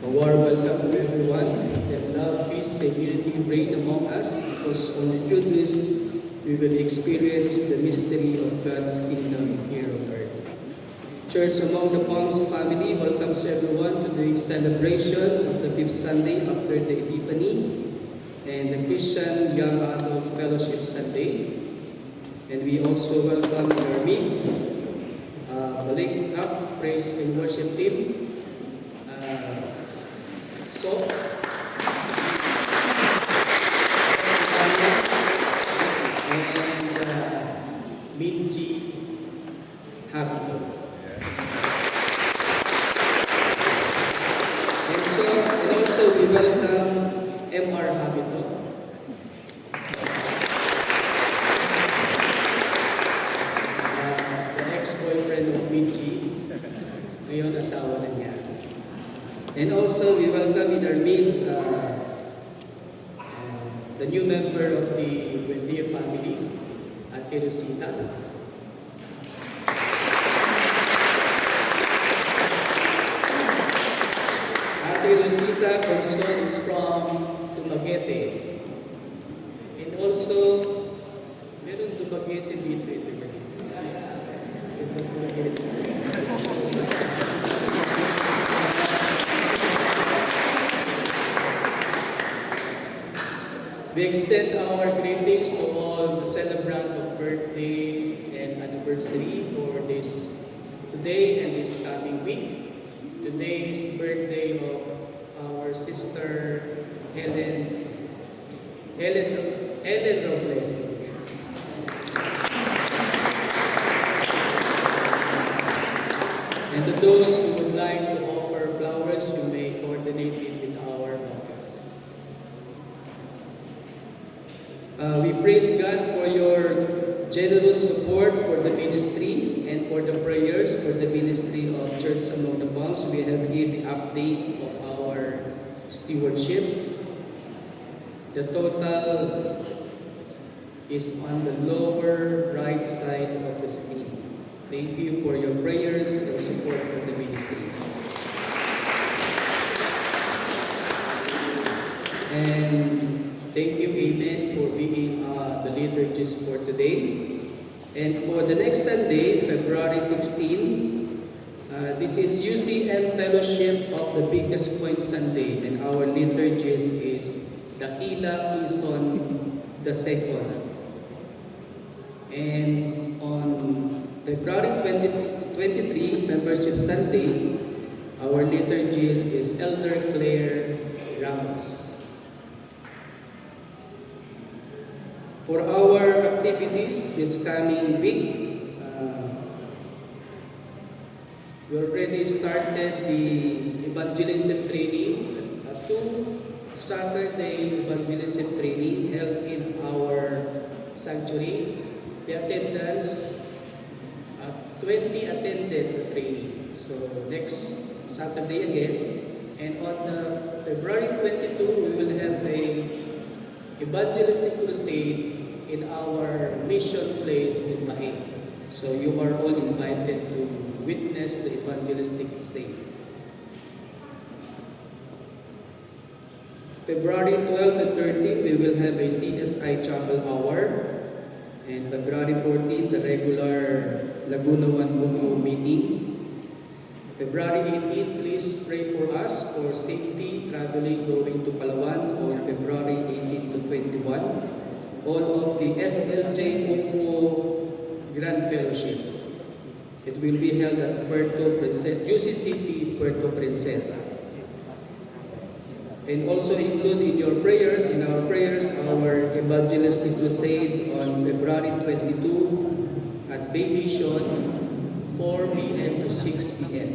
A warm welcome to everyone. Let love, peace, and unity reign among us, because only through this we will experience the mystery of God's kingdom here on earth. Church Among the Palms family welcomes everyone to the celebration of the 5th Sunday after the Epiphany and the Christian Young Adult Fellowship Sunday. And we also welcome in our midst Balik Up Praise and Worship Team. And Minji Habito. And also we welcome MR Habito. The ex-boyfriend of Minji. Ngayon asawa na niya. And also we welcome in our midst the new member of the Buendia family, Ate Rosita. Ate Rosita person is from Dumaguete. And also, meron Dumaguete dito. We extend our greetings to all the celebrant of birthdays and anniversary for this today and this coming week. Today is birthday of our sister Helen Robles. And to those who would like to offer flowers, you may coordinate it with our office. We praise God for your generous support for the ministry and for the prayers for the ministry of Church Among the Palms. We have here the update of our stewardship. The total is on the lower right side of the screen. Thank you for your prayers and support for the ministry. And thank you, Amen, for being the liturgist for today. And for the next Sunday, February 16, this is UCM Fellowship of the Biggest Point Sunday, and our liturgist is Dakila Quezon II. And on February 23, Membership Sunday, our liturgist is Elder Claire Ramos. For our activities this coming week, we already started the evangelism training, two Saturday evangelism training held in our sanctuary. The attendance, 20 attended the training. So next Saturday again, and on the February 22, we will have a evangelistic crusade in our mission place in Bae. So you are all invited to witness the evangelistic crusade. February 12 and 13, we will have a CSI Chapel Hour. And February 14, the regular Laguna 1 Bungo meeting. February 18, please pray for us for safety traveling going to Palawan on February 18 to 21. All of the SLJ Bungo Grand Fellowship. It will be held at UCCP Puerto Princesa. And also include in your prayers, in our prayers, our evangelistic crusade on February 22 at Bay Mission, 4 p.m. to 6 p.m.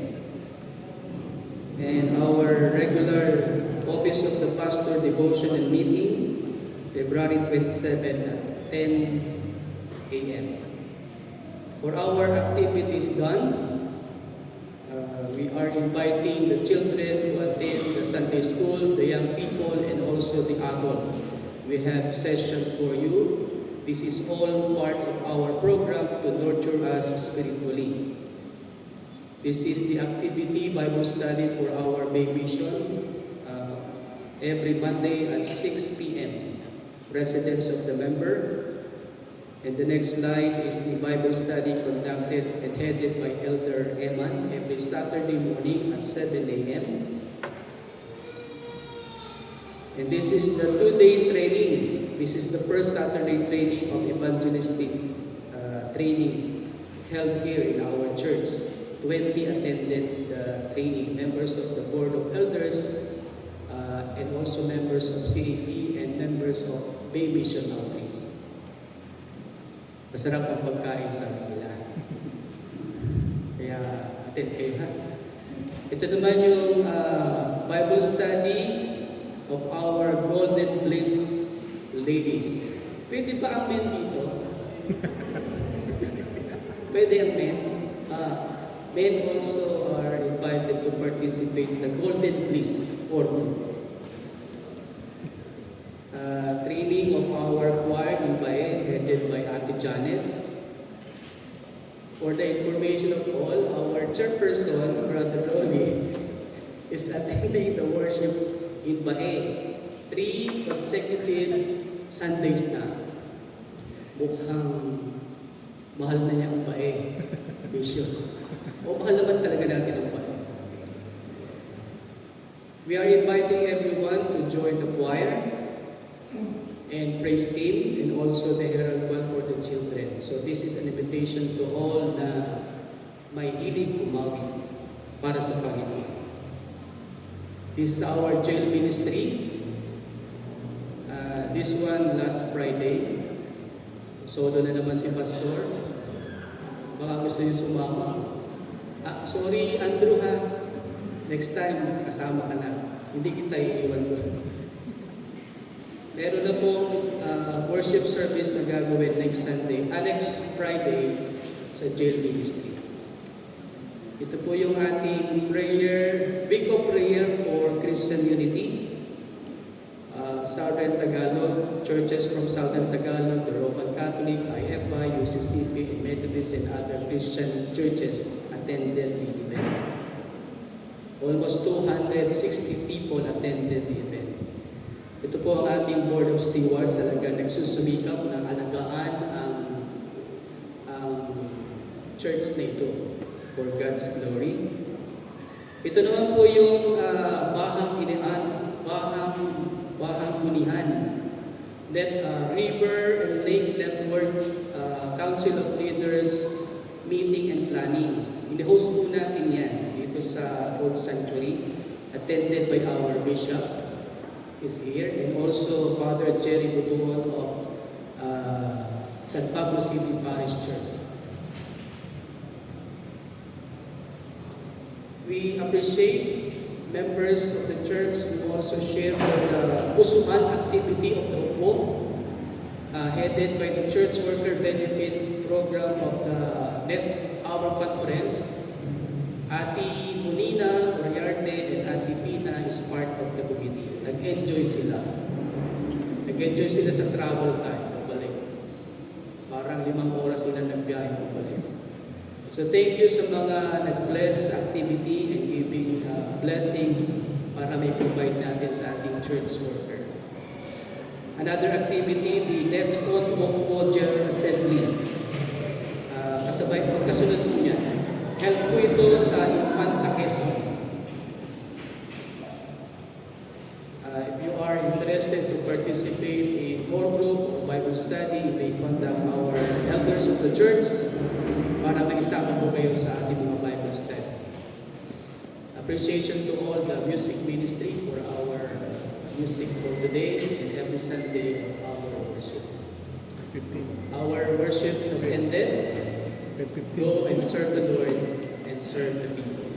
And our regular Office of the Pastor Devotion and Meeting, February 27 at 10 a.m. For our activities done, we are inviting the children to attend the Sunday school, the young people, and also the adult. We have session for you. This is all part of our program to nurture us spiritually. This is the activity Bible study for our Bay Mission every Monday at 6 p.m. Residence of the member. And the next slide is the Bible study conducted and headed by Elder Eman every Saturday morning at 7 a.m. And this is the 2-day training. This is the first Saturday training of evangelistic training held here in our church. 20 attended the training, members of the Board of Elders, and also members of CAP and members of Bay Mission Outreach. Masarap ang pagkain sa kanila. Kaya attend kayo ha. Ito naman yung Bible study of our Golden Bliss ladies. Pwede ba amen dito? Pwede amen? Men also are invited to participate in the Golden Bliss Forum. Training of our choir in Bae, headed by Ate Janet. For the information of all, our chairperson, Brother Rolly, is attending the worship in Bae 3 consecutive Sundays na. Mukhang mahal na niya ang Bae, Bishop. O mahal naman talaga natin ang Bae. We are inviting everyone to join the choir and praise team, and also the Herald Choir for the children. So this is an invitation to all na may hilig umawi para sa Panginoon. This is our jail ministry. This one last Friday. So doon na naman si Pastor. Baka gusto niyo sumama. Sorry Andrew ha. Next time kasama ka na. Hindi kita iiwan doon. Meron na pong worship service na gagawin next Sunday, next Friday sa jail ministry. Ito po yung ating prayer, week of prayer for Christian unity. Southern Tagalog, churches from Southern Tagalog, the Roman Catholic, IFA, UCCP, Methodist, and other Christian churches attended the event. Almost 260 people attended the event. Ito po ang ating Board of Stewards, talaga nagsusumikap na alagaan ang church na ito for God's glory. Ito naman po yung bahang Unihan, that River and Lake Network Council of Leaders meeting and planning. Ini-host po natin yan dito sa Old Sanctuary, attended by our bishop is here, and also Father Jerry Butuan of San Pablo City Parish Church. We appreciate members of the church who also share the Pusuan activity of the UPO, headed by the Church Worker Benefit Program of the next hour conference. Ati Munina Oriarte and Ati Pina is part of the committee. Nag-enjoy sila. Nag-enjoy sila sa travel time. Pabalik. Parang 5 oras sila nagbiyahe pabalik. So thank you sa mga nag-pledge sa activity and giving blessing para may provide natin sa ating church worker. Another activity, the Nescon Mokpo General Assembly. Kasabay pagkasunod po niya. Help po ito sa Infanta Quezon. If you are interested to participate in core group or Bible study, you may contact our elders of the church para maisama po kayo sa ating mga Bible study. Appreciation to all the music ministry for our music for today and every Sunday of our worship. Our worship has ended. Go and serve the Lord and serve the people.